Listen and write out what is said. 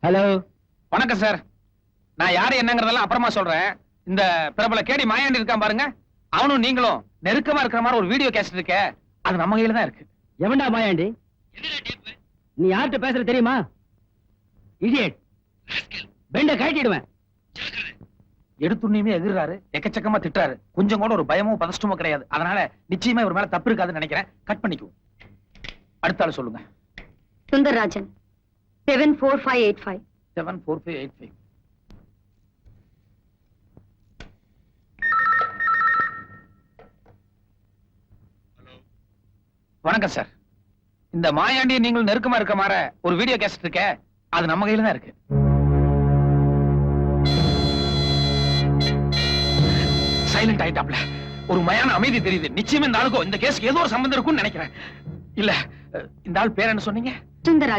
Hello. வணக்கம் sir. நான் யாரு என்னங்கறதெல்லாம் அப்புறமா சொல்றேன். இந்த பிரபல கேடி மாயாண்டி இருக்கான் பாருங்க, அவனும் நீங்களும் நெருக்கமா இருக்கிற மாதிரி ஒரு வீடியோ கேசட் இருக்கே, அது நம்ம கையில தான் இருக்கு. எவன்டா மாயாண்டி? நீ யார்கிட்ட பேசுற தெரியுமா? இடியட். பெண்ட கழட்டிடுவேன். எடுத்துண்ணுமே எதிர்றாரு, எக்கச்சக்கமா திட்டுறாரு, கொஞ்சம் கூட ஒரு பயமோ பதஷ்டமோ கிடையாது. அதனால நிச்சயமா இவர் மேல தப்பு இருக்காதுன்னு நினைக்கிறேன். கட் பண்ணிக்குவோம். அடுத்த ஆளு சொல்லுங்க. சுந்தரராஜன் 74585. 74585. வணக்கம் சார். இந்த மாயாண்டி நீங்கள் நெருக்கமா இருக்க மாதிரி ஒரு வீடியோ கேசட் இருக்க, அது நம்ம கையில தான் இருக்கு. சைலண்ட் ஆயிட்டாப்ல. ஒரு மயான அமைதி தெரியுது. நிச்சயமா இந்த ஆளுக்கும் இந்த கேஸுக்கு ஏதோ ஒரு சம்பந்தம் இருக்கும்னு நினைக்கிறேன். இல்ல, இந்த ஆள் பேர் என்ன சொன்னீங்க? சுந்தரராஜன்.